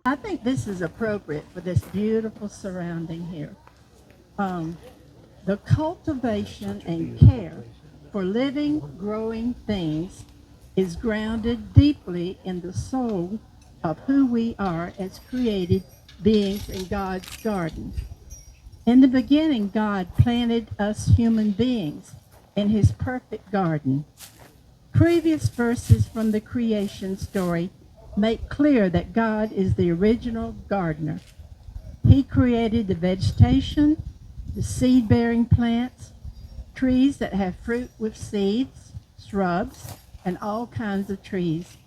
I think this is appropriate for this beautiful surrounding here. The cultivation and care for living, growing things is grounded deeply in the soul of who we are as created beings in God's garden. In the beginning, God planted us human beings in his perfect garden. Previous verses from the creation story make clear that God is the original gardener. He created the vegetation, the seed-bearing plants, trees that have fruit with seeds, shrubs, and all kinds of trees.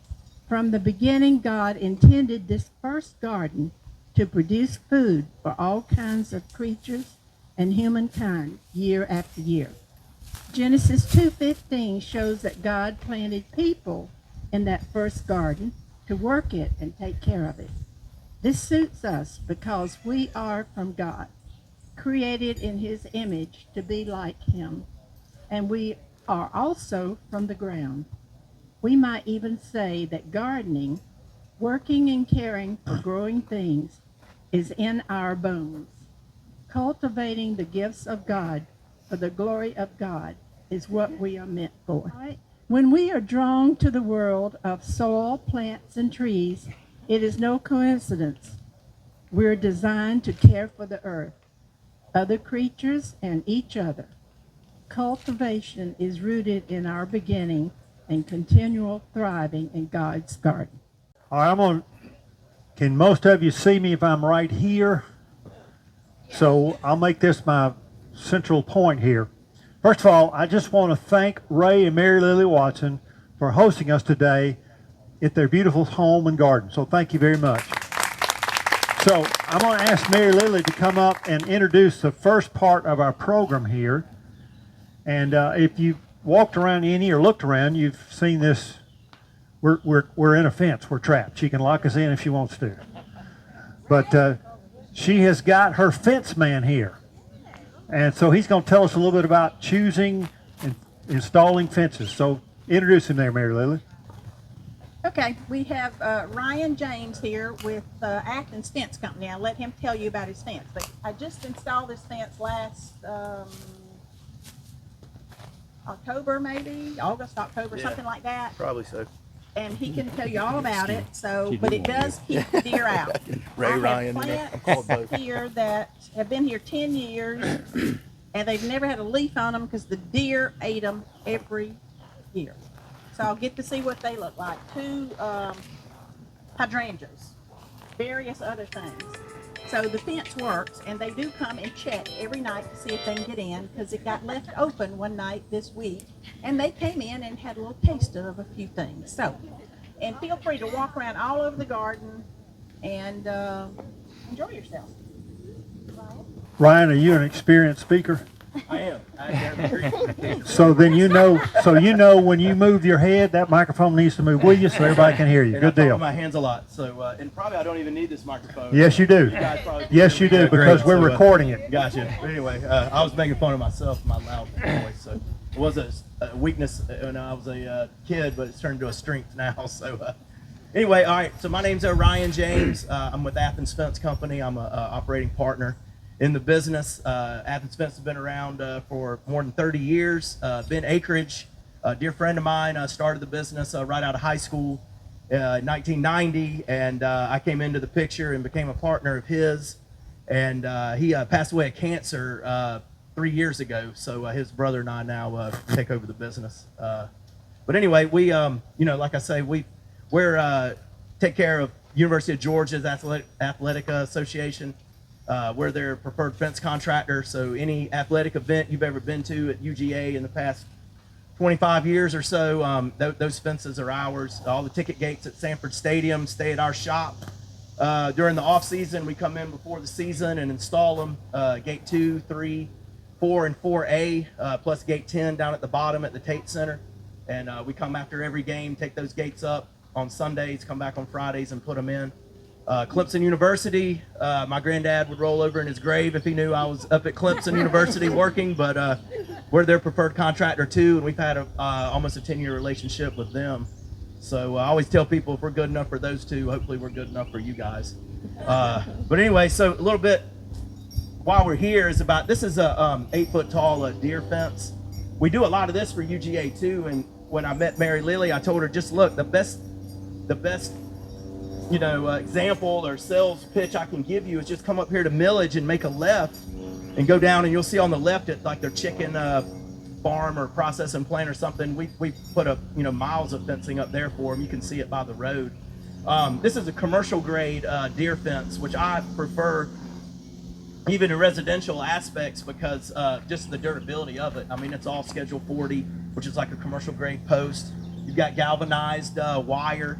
From the beginning, God intended this first garden to produce food for all kinds of creatures and humankind year after year. Genesis 2:15 shows that God planted people in that first garden to work it and take care of it. This suits us because we are from God, created in his image to be like him, and we are also from the ground. We might even say that gardening, working and caring for growing things, is in our bones. Cultivating the gifts of God for the glory of God is what we are meant for. Right? When we are drawn to the world of soil, plants, and trees, it is no coincidence. We're designed to care for the earth, other creatures, and each other. Cultivation is rooted in our beginning and continual thriving in God's garden. All right, can most of you see me if I'm right here? So I'll make this my central point here. First of all, I just want to thank Ray and Mary Lily Watson for hosting us today at their beautiful home and garden. So thank you very much. So I'm going to ask Mary Lily to come up and introduce the first part of our program here. And if you walked around any or looked around, you've seen this. We're in a fence. We're trapped. She can lock us in if she wants to. But she has got her fence man here. And so he's going to tell us a little bit about choosing and installing fences. So introduce him there, Mary Lily. Okay, we have Ryan James here with Athens Fence Company. I'll let him tell you about his fence. But I just installed this fence last October, maybe August, October, something like that. Probably so. And he can tell you all about it. So, but it does keep the deer out. Ray I Ryan, have plants here that have been here 10 years, and they've never had a leaf on them because the deer ate them every year. So I'll get to see what they look like. 2 hydrangeas, various other things. So the fence works, and they do come and check every night to see if they can get in, because it got left open one night this week, and they came in and had a little taste of a few things. So, and feel free to walk around all over the garden and enjoy yourself. Ryan, are you an experienced speaker? I am. I agree. So then you know when you move your head, that microphone needs to move with you so everybody can hear you. And Good I talk deal. with my hands a lot, so and probably I don't even need this microphone. Yes, you do. guys probably Yes, you do, because we're recording it. Gotcha. But anyway, I was making fun of myself, my loud voice. So it was a weakness when I was a kid, but it's turned into a strength now. So anyway, all right. So my name's Ryan James. I'm with Athens Fence Company. I'm an operating partner in the business. Athens Fence has been around for more than 30 years. Been acreage. A dear friend of mine started the business right out of high school in 1990, and I came into the picture and became a partner of his. And he passed away of cancer 3 years ago, so his brother and I now take over the business. But anyway, we, like I say, we're take care of University of Georgia's Athletic Association. We're their preferred fence contractor, so any athletic event you've ever been to at UGA in the past 25 years or so, those fences are ours. All the ticket gates at Sanford Stadium stay at our shop. During the off season, we come in before the season and install them. Gate 2, 3, 4, and 4A, plus gate 10 down at the bottom at the Tate Center. And we come after every game, take those gates up on Sundays, come back on Fridays and put them in. Clemson University, my granddad would roll over in his grave if he knew I was up at Clemson University working, but we're their preferred contractor too, and we've had almost a 10-year relationship with them. So I always tell people if we're good enough for those two, hopefully we're good enough for you guys. But anyway, so a little bit while we're here is about, this is a 8-foot tall deer fence. We do a lot of this for UGA too, and when I met Mary Lily, I told her, just look, the best example or sales pitch I can give you is just come up here to Millage and make a left and go down, and you'll see on the left at like their chicken farm or processing plant or something. We put miles of fencing up there for them. You can see it by the road. This is a commercial grade deer fence, which I prefer even in residential aspects because just the durability of it. I mean, it's all Schedule 40, which is like a commercial grade post. You've got galvanized wire.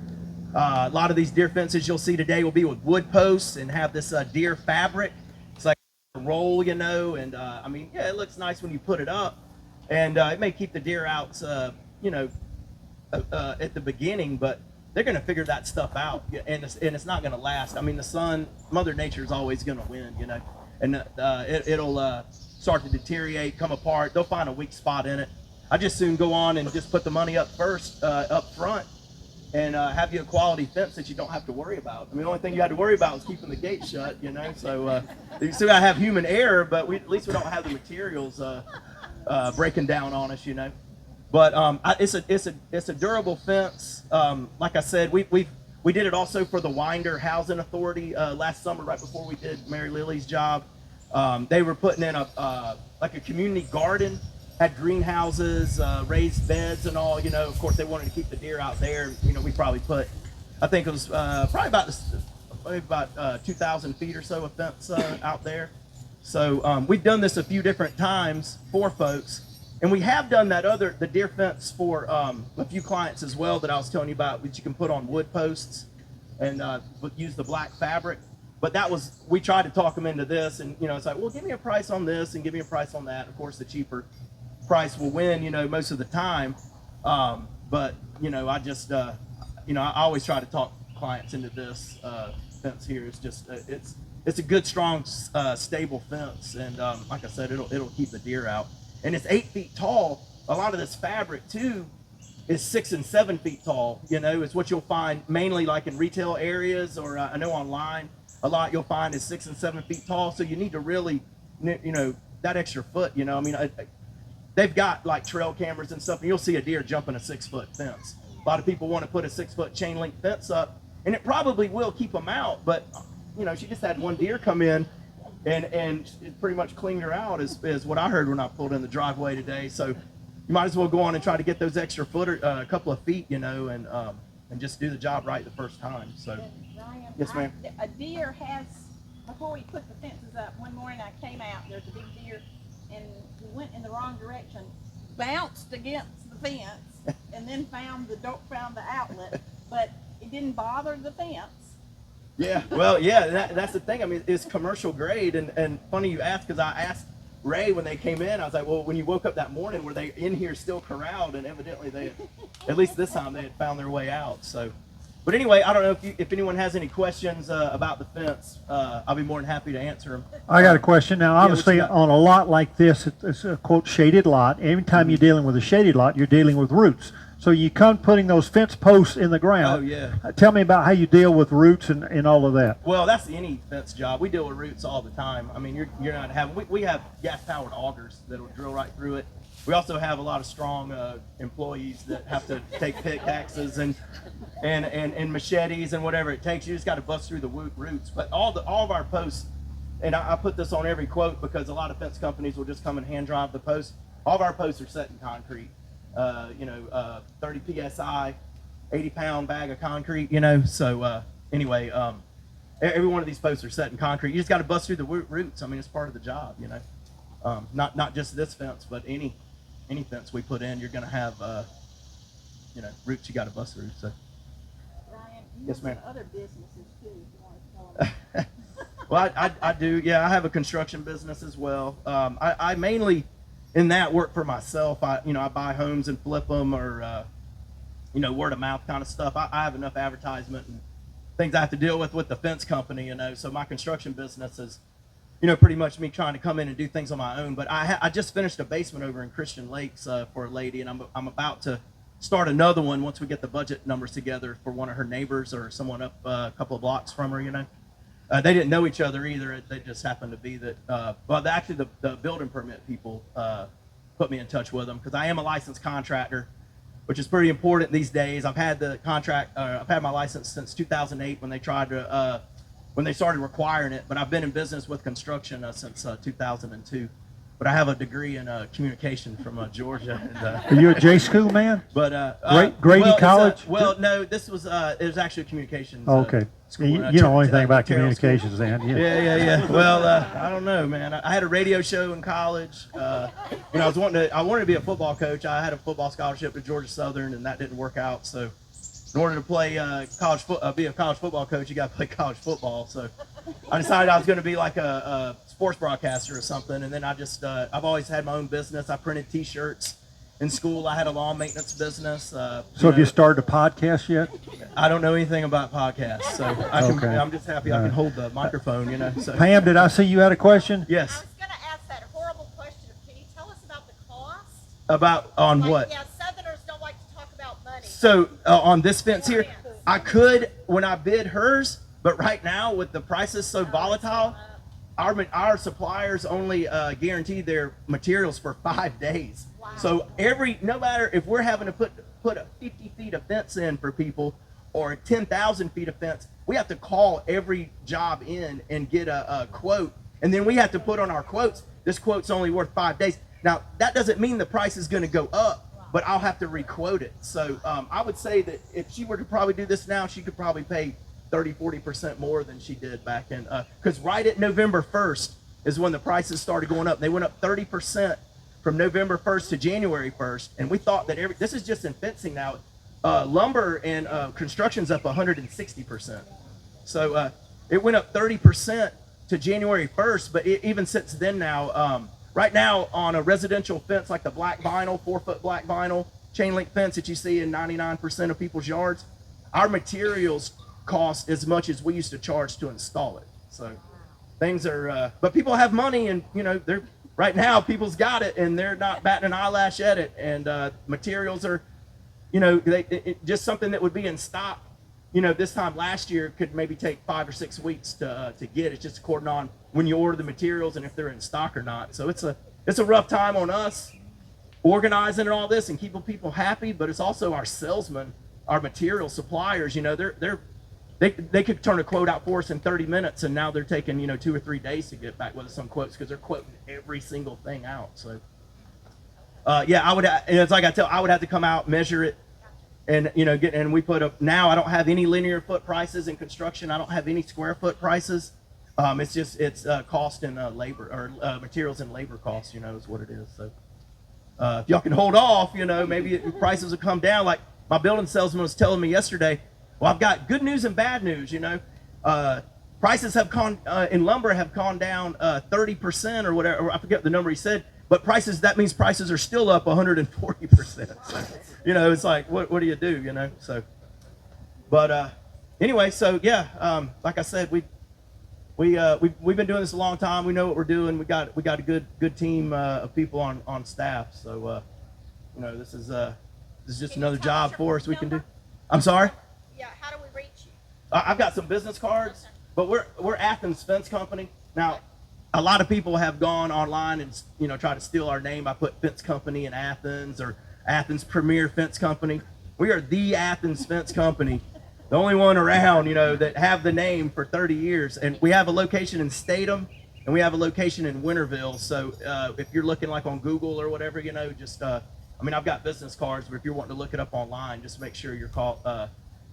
A lot of these deer fences you'll see today will be with wood posts and have this deer fabric. It's like a roll, and I mean, yeah, it looks nice when you put it up, and it may keep the deer out, at the beginning, but they're going to figure that stuff out, and it's not going to last. I mean, the sun, Mother Nature is always going to win, and it'll start to deteriorate, come apart. They'll find a weak spot in it. I just soon go on and just put the money up front, and have you a quality fence that you don't have to worry about. I mean, the only thing you had to worry about was keeping the gate shut, So you still gotta have human error, but at least we don't have the materials breaking down on us, But it's a durable fence. Like I said, we did it also for the Winder Housing Authority last summer, right before we did Mary Lily's job. They were putting in like a community garden had greenhouses, raised beds and all, of course they wanted to keep the deer out there. We probably put, I think it was probably about 2,000 feet or so of fence out there. So we've done this a few different times for folks. And we have done the deer fence for a few clients as well that I was telling you about, which you can put on wood posts and use the black fabric. But we tried to talk them into this, and it's like, well, give me a price on this and give me a price on that. Of course, the cheaper price will win, most of the time. But I just, I always try to talk clients into this fence here. It's just, it's a good, strong, stable fence, and like I said, it'll keep the deer out. And it's 8 feet tall. A lot of this fabric too is 6 and 7 feet tall. It's what you'll find mainly like in retail areas, or I know online a lot you'll find is 6 and 7 feet tall. So you need to really, that extra foot. They've got like trail cameras and stuff, and you'll see a deer jumping a 6-foot fence. A lot of people want to put a 6-foot chain link fence up, and it probably will keep them out. But she just had one deer come in, and it pretty much cleaned her out, is what I heard when I pulled in the driveway today. So you might as well go on and try to get those extra foot or a couple of feet, and just do the job right the first time. So Ryan, yes, ma'am. A deer has, before we put the fences up, one morning I came out, there's a big deer, and we went in the wrong direction, bounced against the fence, and then found the outlet, but it didn't bother the fence. Yeah, well, yeah, that's the thing. I mean, it's commercial grade, and funny you ask, because I asked Ray when they came in, I was like, well, when you woke up that morning, were they in here still corralled? And evidently they, at least this time, they had found their way out. So, but anyway, I don't know if anyone has any questions about the fence. I'll be more than happy to answer them. I got a question. Now, obviously, what you got? on a lot like this, it's a, quote, shaded lot. Anytime you're dealing with a shaded lot, you're dealing with roots. So you come putting those fence posts in the ground. Oh, yeah. Tell me about how you deal with roots and all of that. Well, that's any fence job. We deal with roots all the time. I mean, you're not having, we have gas-powered augers that'll drill right through it. We also have a lot of strong employees that have to take pickaxes and machetes and whatever it takes. You just got to bust through the roots. But all of our posts, and I put this on every quote because a lot of fence companies will just come and hand drive the posts. All of our posts are set in concrete. 30 psi, 80-pound bag of concrete. So anyway, every one of these posts are set in concrete. You just got to bust through the roots. I mean, it's part of the job. Not just this fence, but any fence we put in, you're going to have roots you got to bust through. So. Ryan, you Yes, have ma'am. some other businesses too, if you want to tell them. Well, I do. Yeah, I have a construction business as well. I mainly in that work for myself. I buy homes and flip them, or word of mouth kind of stuff. I have enough advertisement and things I have to deal with the fence company. So my construction business is pretty much me trying to come in and do things on my own. But I just finished a basement over in Christian Lakes for a lady, and I'm about to start another one once we get the budget numbers together for one of her neighbors or someone up a couple of blocks from her. They didn't know each other either. They just happened to be that. Well, actually, the building permit people put me in touch with them because I am a licensed contractor, which is pretty important these days. I've had the contract. I've had my license since 2008 when they tried to when they started requiring it. But I've been in business with construction since 2002. But I have a degree in communication from Georgia. And, Are you a J school man? But Grady well, College? No, this was it was actually a communications. Okay. School, You don't know anything about Terrell School. communications, then? Yeah. Well, I don't know, man. I had a radio show in college. I wanted to be a football coach. I had a football scholarship to Georgia Southern, and that didn't work out. So, in order to play be a college football coach, you got to play college football. So, I decided I was going to be like a sports broadcaster or something. And then I've always had my own business. I printed T-shirts. In school, I had a lawn maintenance business. So have you started a podcast yet? I don't know anything about podcasts, so Okay. I'm just happy I can hold the microphone, So. Pam, did I see you had a question? Yes. I was going to ask that horrible question. Can you tell us about the cost? About on what? Yeah, Southerners don't like to talk about money. So on this fence here, I could when I bid hers, but right now with the prices so volatile, our suppliers only guarantee their materials for 5 days. Wow. So no matter if we're having to put a 50 feet of fence in for people or 10,000 feet of fence, we have to call every job in and get a quote, and then we have to put on our quotes. This quote's only worth 5 days. Now, that doesn't mean the price is going to go up, but I'll have to requote it. So I would say that if she were to probably do this now, she could probably pay 30-40% more than she did back in, because right at November 1st is when the prices started going up. They went up 30% from November 1st to January 1st, and we thought that this is just in fencing now. Lumber and construction's up 160%. So it went up 30% to January 1st, but even since then now, right now on a residential fence like the black vinyl, 4-foot black vinyl chain link fence that you see in 99% of people's yards, our materials cost as much as we used to charge to install it. So things are, but people have money, and they're right now people's got it, and they're not batting an eyelash at it. And materials are, just something that would be in stock, this time last year could maybe take 5 or 6 weeks to get. It's just according on when you order the materials and if they're in stock or not. So it's a rough time on us organizing and all this and keeping people happy, but it's also our salesmen, our material suppliers. They could turn a quote out for us in 30 minutes, and now they're taking 2 or 3 days to get back with us some quotes because they're quoting every single thing out. So I would, it's like I would have to come out, measure it, and and we put up. Now I don't have any linear foot prices in construction. I don't have any square foot prices. It's cost and labor, or materials and labor costs. Is what it is. So if y'all can hold off, maybe prices will come down. Like my building salesman was telling me yesterday. Well, I've got good news and bad news. Prices have in lumber have gone down 30% or whatever. Or I forget the number he said. But that means prices are still up 140%. So, it's like, what do you do, So, but anyway, so yeah, like I said, we've been doing this a long time. We know what we're doing. We got a good team of people on staff. So, this is just another job for us we can do. I'm sorry. Yeah, how do we reach you? I've got some business cards, but we're Athens Fence Company. Now, a lot of people have gone online and try to steal our name. I put Fence Company in Athens or Athens Premier Fence Company. We are the Athens Fence Company, the only one around that have the name for 30 years. And we have a location in Statham, and we have a location in Winterville. So if you're looking like on Google or whatever, just I've got business cards, but if you're wanting to look it up online, just make sure you're called.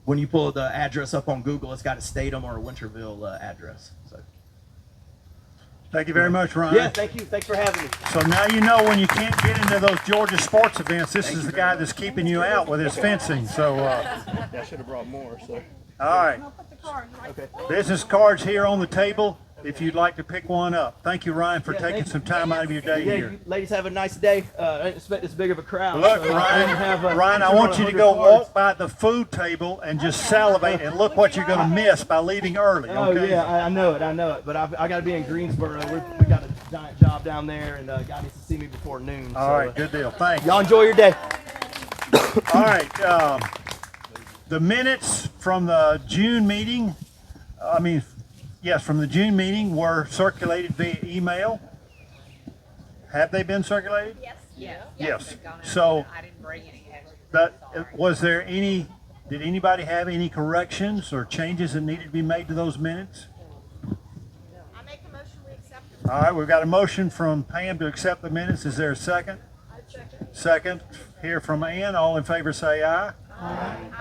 When you pull the address up on Google, it's got a Statham or a Winterville address. So. Thank you very much, Ryan. Yeah, thank you. Thanks for having me. So now you know when you can't get into those Georgia sports events, this is the guy that's keeping you out with his fencing. So I should have brought more. So. All right. Okay. Business cards here on the table if you'd like to pick one up. Thank you, Ryan, for taking some time out of your day Yeah, here. you ladies have a nice day. I didn't expect this big of a crowd. Look, so Ryan, I want you to go walk by the food table and just salivate and look what you're going to miss by leaving early. Oh Okay? yeah, I know it. But I got to be in Greensboro. We got a giant job down there, and guy needs to see me before noon. All right, good deal. Thanks. Y'all enjoy your day. All right. The minutes from the June meeting, from the June meeting were circulated via email. Have they been circulated? Yes. Yes. So, I didn't bring any extra. did anybody have any corrections or changes that needed to be made to those minutes? I make a motion we accept them. All right, we've got a motion from Pam to accept the minutes. Is there a second? Second. Here from Ann. All in favor say aye.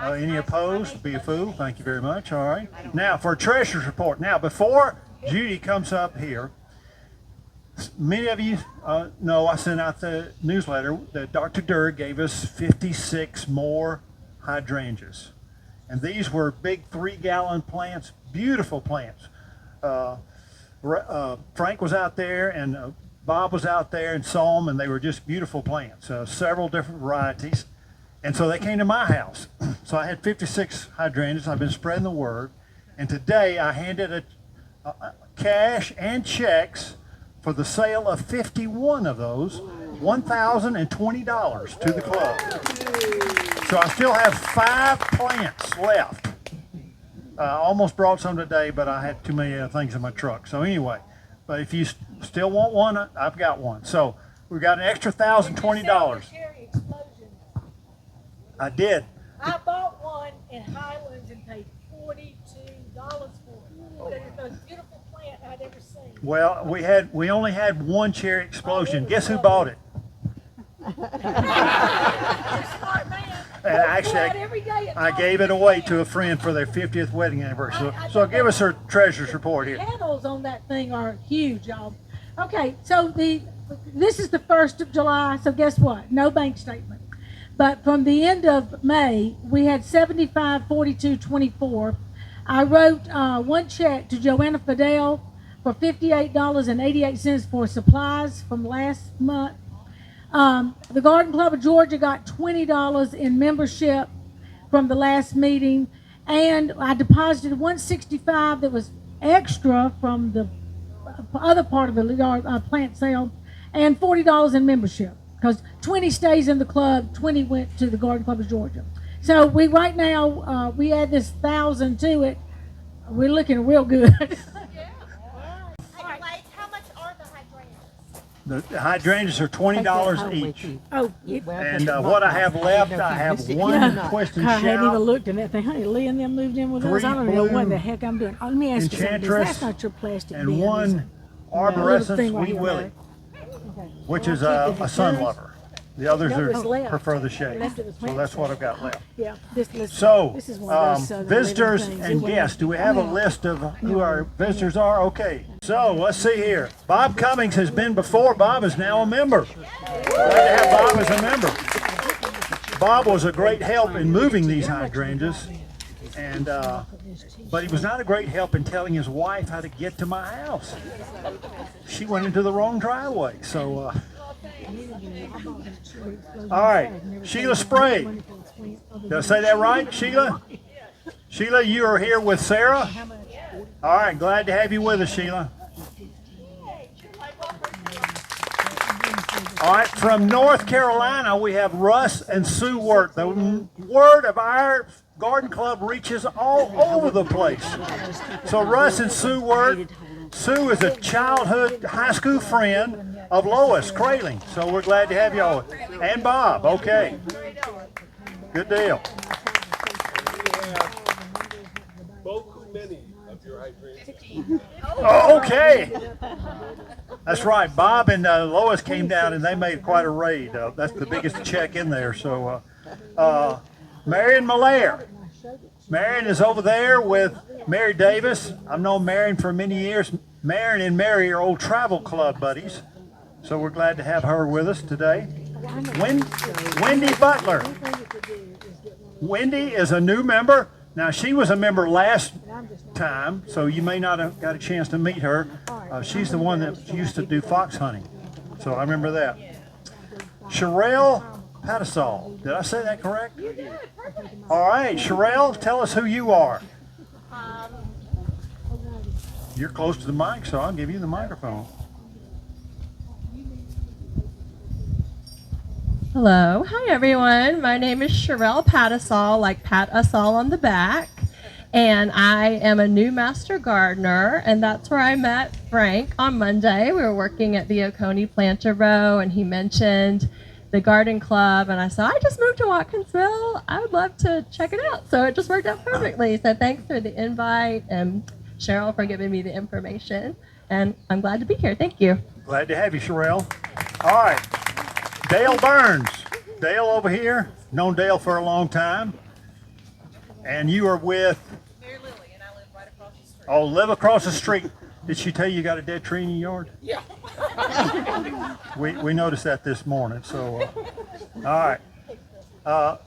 Any opposed? Be a fool. Thank you very much. All right. Now for a treasurer's report. Now before Judy comes up here, many of you know I sent out the newsletter that Dr. Durr gave us 56 more hydrangeas. And these were big 3-gallon plants, beautiful plants. Frank was out there and Bob was out there and saw them, and they were just beautiful plants, several different varieties. And so they came to my house. So I had 56 hydrangeas. I've been spreading the word. And today I handed cash and checks for the sale of 51 of those, $1,020 to the club. So I still have 5 plants left. I almost brought some today, but I had too many other things in my truck. So anyway, but if you still want one, I've got one. So we got an extra $1,020. I did. I bought one in Highlands and paid $42 for it. It's the most beautiful plant I'd ever seen. Well, we only had one cherry explosion. Guess who bought it? Smart man. And actually, Go out every day and I talk gave to it away to a friend for their 50th wedding anniversary. So give us her treasurer's report here. Panels on that thing are huge, y'all. Okay, so this is the 1st of July, so guess what? No bank statement. But from the end of May, we had 75.42.24. I wrote one check to Joanna Fidel for $58.88 for supplies from last month. The Garden Club of Georgia got $20 in membership from the last meeting, and I deposited $165 that was extra from the other part of the yard plant sale, and $40 in membership, because 20 stays in the club, 20 went to the Garden Club of Georgia. So we right now we add this 1,000 to it. We're looking real good. Hey, Blake, how much are the hydrangeas? The hydrangeas are $20 each. Oh, And what I have left, I have one question I hadn't even shout, looked in that thing. Honey, Lee and them moved in with us. I don't know what the heck I'm doing. Oh, let me ask you something. Enchantress, That's not your plastic and bin, is it? one little arborescence, thing right Wee here, Willie, Larry. Okay. which is Well, a sun lover. The others That was are left. prefer the shade. Left of the So plant that's what I've got left. Yeah. So, this is one of those southern living visitors things. It and went- guests, do we have a list of who our visitors are? Okay, so let's see here. Bob Cummings has been before. Bob is now a member. Glad to have Bob as a member. Bob was a great help in moving these hydrangeas, and but he was not a great help in telling his wife how to get to my house. She went into the wrong driveway, so all right, Sheila Sprague. Did I say that right, Sheila? Sheila, you are here with Sarah? All right, glad to have you with us, Sheila. All right, from North Carolina, we have Russ and Sue Wirt. The word of our garden club reaches all over the place. So Russ and Sue Wirt. Sue is a childhood high school friend of Lois Kraling, so we're glad to have y'all. And Bob, okay. Good deal. Oh, okay. That's right. Bob and Lois came down and they made quite a raid. That's the biggest check in there. So, Marion Malaire. Marion is over there with Mary Davis. I've known Marion for many years. Marion and Mary are old travel club buddies. So we're glad to have her with us today. Wendy Butler. Wendy is a new member. Now, she was a member last time, so you may not have got a chance to meet her. She's the one that used to do fox hunting. So I remember that. Sherelle Patasol. Did I say that correct? You did. All right, Sherelle, tell us who you are. You're close to the mic, so I'll give you the microphone. Hello. Hi, everyone. My name is Sherelle Patasol, like pat us all on the back. And I am a new master gardener, and that's where I met Frank on Monday. We were working at the Oconee Planter Row, and he mentioned the garden club, and I said, I just moved to Watkinsville. I would love to check it out. So it just worked out perfectly. So thanks for the invite, and Cheryl for giving me the information. And I'm glad to be here. Thank you. Glad to have you, Sherelle. All right. Dale Burns. Dale over here. Known Dale for a long time. And you are with? Mary Lily, and I live right across the street. Oh, live across the street. Did she tell you you got a dead tree in your yard? Yeah. We noticed that this morning. So, all right.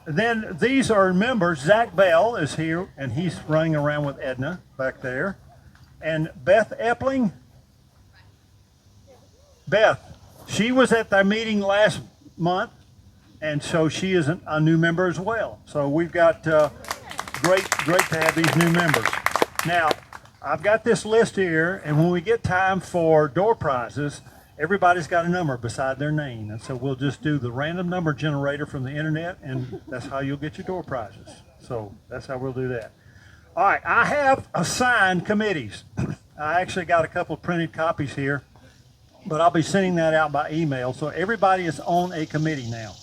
Then these are members. Zach Bell is here, and he's running around with Edna back there. And Beth Epling. Beth, she was at the meeting last month, and so she is a new member as well. So we've got great to have these new members. Now, I've got this list here, and when we get time for door prizes, everybody's got a number beside their name. And so we'll just do the random number generator from the internet, and that's how you'll get your door prizes. So that's how we'll do that. All right, I have assigned committees. I actually got a couple of printed copies here, but I'll be sending that out by email. So everybody is on a committee now.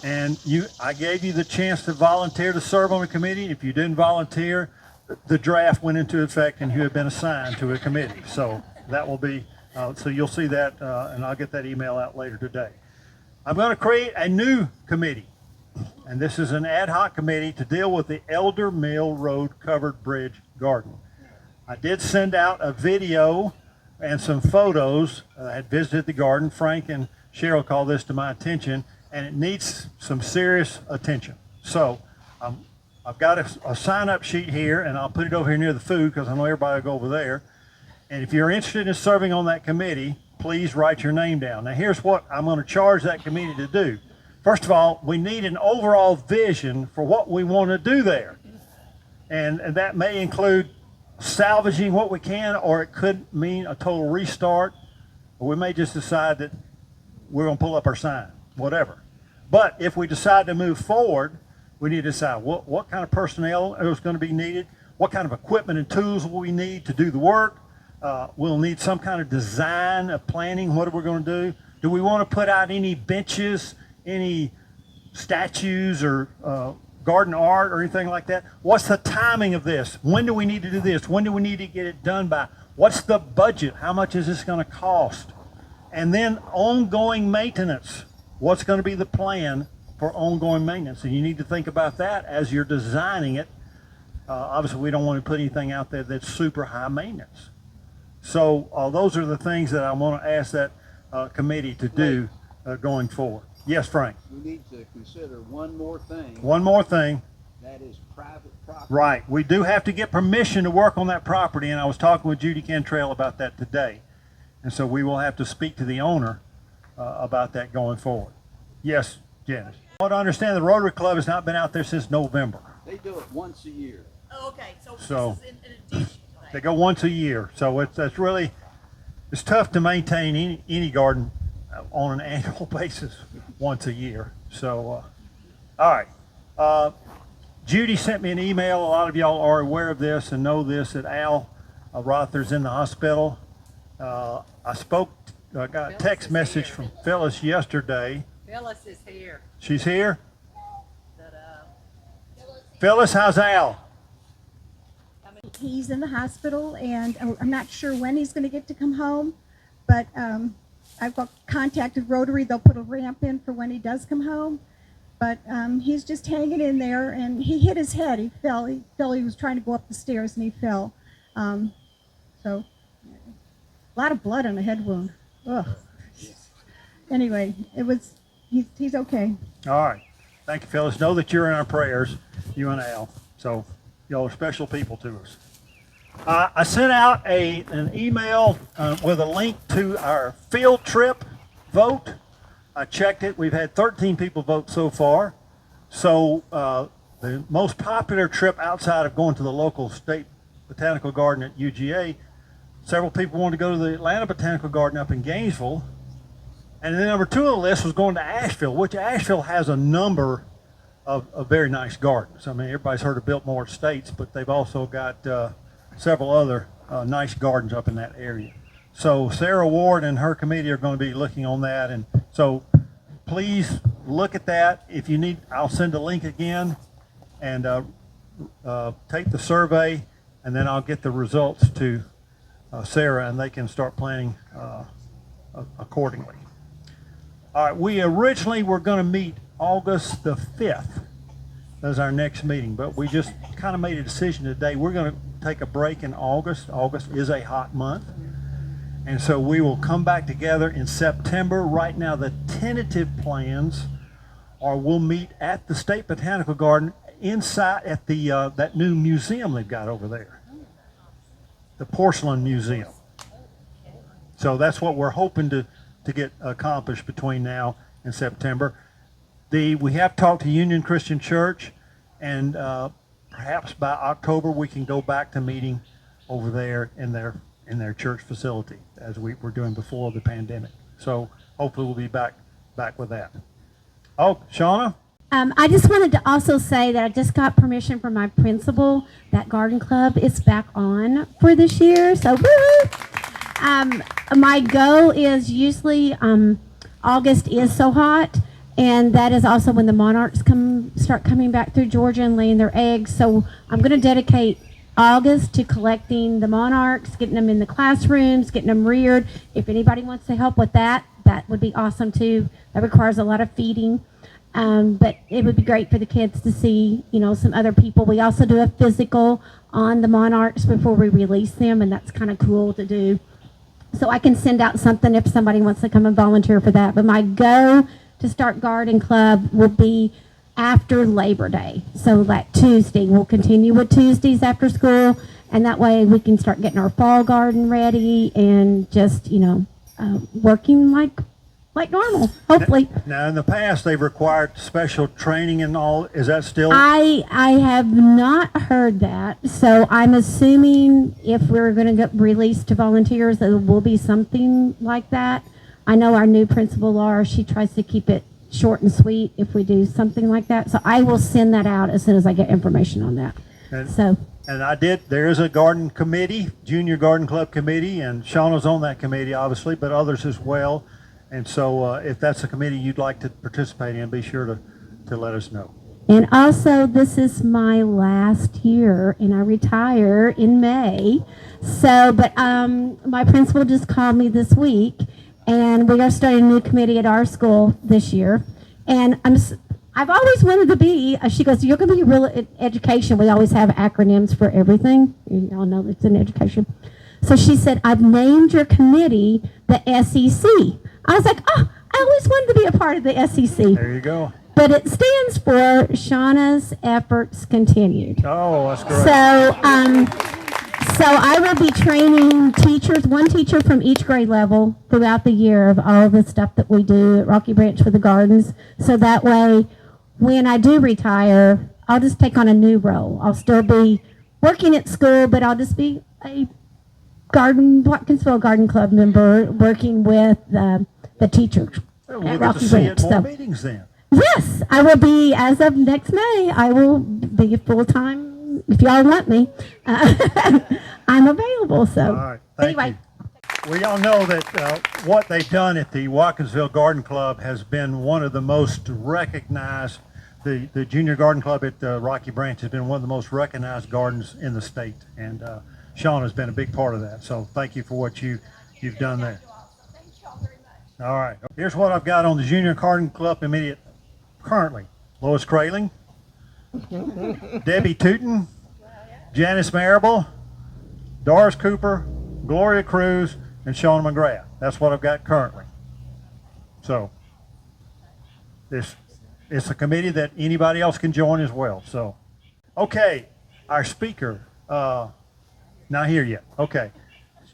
And I gave you the chance to volunteer to serve on a committee. If you didn't volunteer, the draft went into effect and you have been assigned to a committee. So that will be So you'll see that, and I'll get that email out later today. I'm going to create a new committee, and this is an ad hoc committee to deal with the Elder Mill Road Covered Bridge Garden. I did send out a video and some photos. I had visited the garden. Frank and Cheryl called this to my attention, and it needs some serious attention. So I've got a sign-up sheet here, and I'll put it over here near the food because I know everybody will go over there. And if you're interested in serving on that committee, please write your name down. Now, here's what I'm going to charge that committee to do. First of all, we need an overall vision for what we want to do there. And that may include salvaging what we can, or it could mean a total restart, or we may just decide that we're going to pull up our sign, whatever. But if we decide to move forward, we need to decide what kind of personnel is going to be needed, what kind of equipment and tools will we need to do the work. We'll need some kind of design of planning. What are we going to do? Do we want to put out any benches, any statues, or garden art or anything like that? What's the timing of this? When do we need to do this? When do we need to get it done by? What's the budget? How much is this going to cost? And then ongoing maintenance. What's going to be the plan for ongoing maintenance? And you need to think about that as you're designing it. Obviously, we don't want to put anything out there that's super high maintenance. So those are the things that I want to ask that committee to do going forward. Yes, Frank? We need to consider one more thing. One more thing. That is private property. Right. We do have to get permission to work on that property, and I was talking with Judy Cantrell about that today. And so we will have to speak to the owner about that going forward. Yes, Janice? I want to understand the Rotary Club has not been out there since November. They do it once a year. Oh, okay, so So- this is in addition to that. They go once a year. So it's really, it's tough to maintain any garden on an annual basis once a year. So, all right. Judy sent me an email. A lot of y'all are aware of this and know this, that Al Rother's in the hospital. I got a text message from Phyllis yesterday. Phyllis is here. She's here? Phyllis, how's Al? He's in the hospital, and I'm not sure when he's going to get to come home, but I've contacted Rotary. They'll put a ramp in for when he does come home, but he's just hanging in there, and he hit his head. He fell. He was trying to go up the stairs, and he fell. So a lot of blood on a head wound. Ugh. Anyway, he's okay. All right. Thank you, Phyllis. Know that you're in our prayers, you and Al. So y'all are special people to us. I sent out an email with a link to our field trip vote. I checked it. We've had 13 people vote so far. So the most popular trip outside of going to the local state botanical garden at UGA, several people wanted to go to the Atlanta Botanical Garden up in Gainesville. And then number 2 on the list was going to Asheville, which Asheville has a number of very nice gardens. I mean, everybody's heard of Biltmore Estates, but they've also got several other nice gardens up in that area. So Sarah Ward and her committee are going to be looking on that. And so please look at that. If you need, I'll send a link again and take the survey, and then I'll get the results to Sarah, and they can start planning accordingly. All right, we originally were going to meet August the 5th as our next meeting, but we just kind of made a decision today. We're going to take a break in August. August is a hot month, and so we will come back together in September. Right now, the tentative plans are we'll meet at the State Botanical Garden inside at the that new museum they've got over there, the Porcelain Museum. So that's what we're hoping to get accomplished between now and September. We have talked to Union Christian Church, and perhaps by October we can go back to meeting over there in their church facility as we were doing before the pandemic. So hopefully we'll be back with that. Oh, Shauna? I just wanted to also say that I just got permission from my principal that Garden Club is back on for this year. So woo! My goal is usually August is so hot, and that is also when the monarchs start coming back through Georgia and laying their eggs. So I'm going to dedicate August to collecting the monarchs, getting them in the classrooms, getting them reared. If anybody wants to help with that, that would be awesome too. That requires a lot of feeding. But it would be great for the kids to see, you know, some other people. We also do a physical on the monarchs before we release them, and that's kind of cool to do. So I can send out something if somebody wants to come and volunteer for that. But my go to start Garden Club will be after Labor Day. So that Tuesday, we'll continue with Tuesdays after school, and that way we can start getting our fall garden ready and just, you know, working like normal, hopefully. Now, in the past, they've required special training and all. Is that still? I have not heard that, so I'm assuming if we're going to get released to volunteers, there will be something like that. I know our new principal, Laura, she tries to keep it short and sweet if we do something like that. So I will send that out as soon as I get information on that. There is a garden committee, junior garden club committee, and Shauna's on that committee, obviously, but others as well. And so if that's a committee you'd like to participate in, be sure to let us know. And also, this is my last year, and I retire in May. So, but my principal just called me this week, and we are starting a new committee at our school this year. And I've always wanted to be, she goes, you're going to be real education. We always have acronyms for everything. You all know it's in education. So she said, I've named your committee the SEC. I was like, oh, I always wanted to be a part of the SEC. There you go. But it stands for Shauna's Efforts Continued. Oh, that's great. So I will be training teachers, one teacher from each grade level throughout the year of all the stuff that we do at Rocky Branch for the gardens. So that way, when I do retire, I'll just take on a new role. I'll still be working at school, but I'll just be a Watkinsville Garden Club member working with the teachers We'll at get Rocky to see you Branch. at more meetings then. Yes, I will be, as of next May, I will be full-time, if y'all want me. I'm available, so. All right, thank anyway. you. We all know that what they've done at the Watkinsville Garden Club has been one of the most recognized. The Junior Garden Club at Rocky Branch has been one of the most recognized gardens in the state, and Sean has been a big part of that. So thank you for what you've done there. All right, here's what I've got on the Junior Garden Club committee currently. Lois Kraling, Debbie Tootin, Janice Marable, Doris Cooper, Gloria Cruz, and Shauna McGrath. That's what I've got currently. So it's a committee that anybody else can join as well. So, okay, our speaker, not here yet. Okay,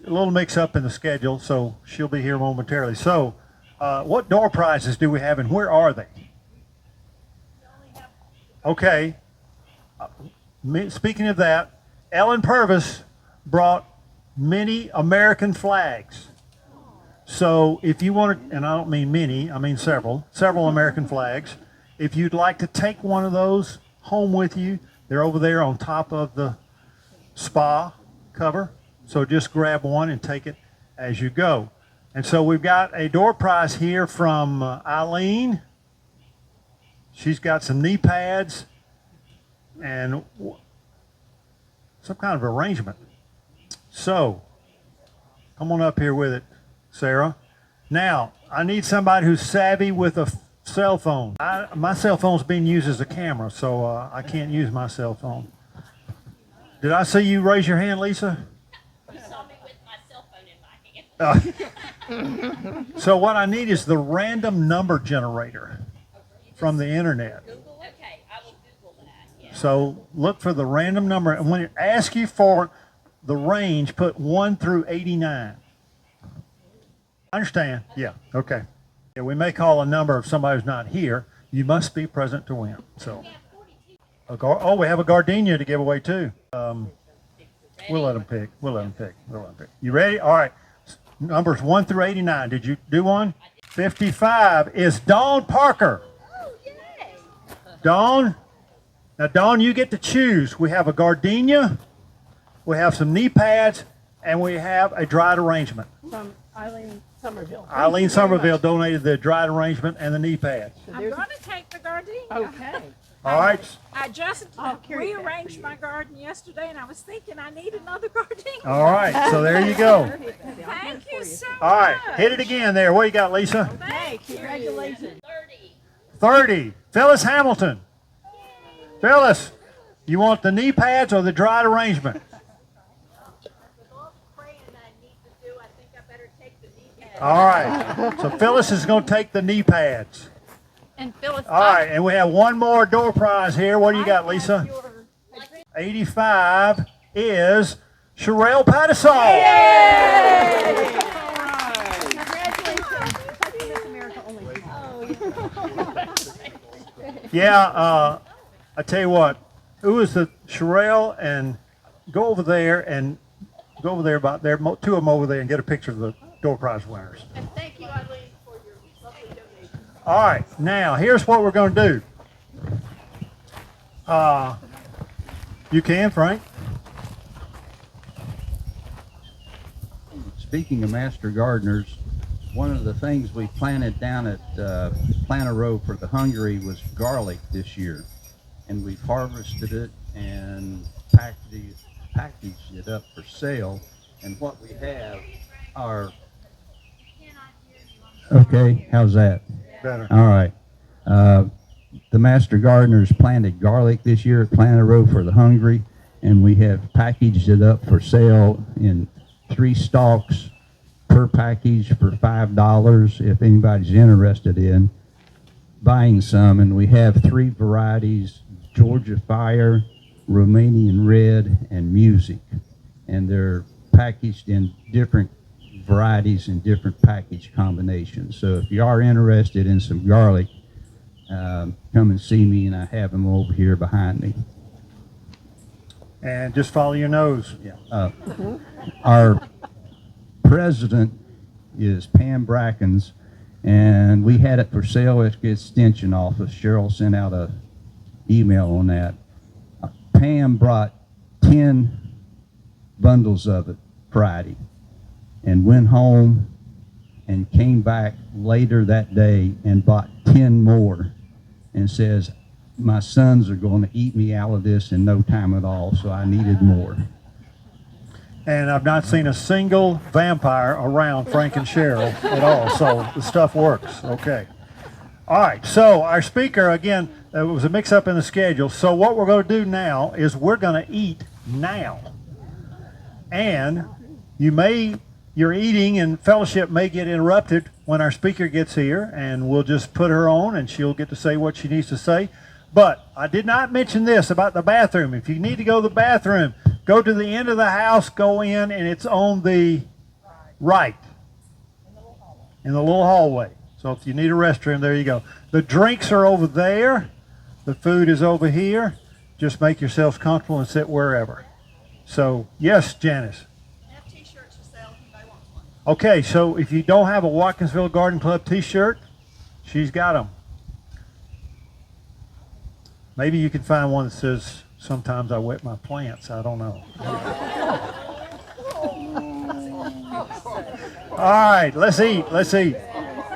a little mix up in the schedule, so she'll be here momentarily. So, what door prizes do we have, and where are they? Okay. Speaking of that, Ellen Purvis brought many American flags. So if you want to, and I don't mean many, I mean several American flags. If you'd like to take one of those home with you, they're over there on top of the spa cover. So just grab one and take it as you go. And so we've got a door prize here from Eileen. She's got some knee pads and some kind of arrangement. So, come on up here with it, Sarah. Now, I need somebody who's savvy with a cell phone. My cell phone's being used as a camera, so I can't use my cell phone. Did I see you raise your hand, Lisa? You saw me with my cell phone in my hand. So what I need is the random number generator from the internet. Google it? Okay, I will Google that. Yeah. So look for the random number, and when it asks you for the range, put 1 through 89. Understand? Yeah, okay. Yeah, we may call a number if somebody's not here. You must be present to win. So, we have a gardenia to give away too. We'll let them pick. You ready? All right. Numbers 1 through 89. Did you do one? 55 is Dawn Parker. Dawn. Now, Dawn, you get to choose. We have a gardenia, we have some knee pads, and we have a dried arrangement. From Eileen Somerville. Eileen Somerville donated the dried arrangement and the knee pads. I'm going to take the gardenia. Okay. All right. I just rearranged my garden yesterday, and I was thinking I need another gardening. All right. So there you go. Thank you so much. All right. Hit it again there. What you got, Lisa? Thank you. Congratulations. 30. Phyllis Hamilton. Phyllis, you want the knee pads or the dried arrangement? All right. So Phyllis is going to take the knee pads. And Phyllis, All right. And we have one more door prize here. What do you got, Lisa? 85 is Sherelle Pattisall. Yeah, I tell you what, who is the Sherelle, and go over there about there, two of them over there, and get a picture of the door prize winners. and thank you, Eileen, for your lovely donation. All right, now here's what we're going to do. You can, Frank. Speaking of master gardeners, one of the things we planted down at Planter Row for the Hungary was garlic this year. And we've harvested it and packaged it up for sale. And what we have are... Okay, how's that? Better. All right. The master gardeners planted garlic this year at Planter Row for the Hungry, and we have packaged it up for sale in 3 stalks per package for $5 if anybody's interested in buying some. And we have 3 varieties: Georgia Fire, Romanian Red, and Music. And they're packaged in different varieties and different package combinations. So if you are interested in some garlic, come and see me, and I have them over here behind me. And just follow your nose. Yeah. Our president is Pam Brackens, and we had it for sale at the extension office. Cheryl sent out a email on that. Pam brought 10 bundles of it Friday and went home and came back later that day and bought 10 more and says, my sons are going to eat me out of this in no time at all, so I needed more. And I've not seen a single vampire around Frank and Cheryl at all, so the stuff works. Okay. All right, so our speaker, again, it was a mix-up in the schedule. So what we're going to do now is we're going to eat now. And your eating and fellowship may get interrupted when our speaker gets here, and we'll just put her on, and she'll get to say what she needs to say. But I did not mention this about the bathroom. If you need to go to the bathroom, go to the end of the house, go in, and it's on the right in the little hallway. So if you need a restroom, there you go. The drinks are over there. The food is over here. Just make yourselves comfortable and sit wherever. So, yes, Janice. I have t-shirts for sale if anybody wants one. Okay, so if you don't have a Watkinsville Garden Club t-shirt, she's got them. Maybe you can find one that says, sometimes I wet my plants. I don't know. All right, let's eat. Let's eat.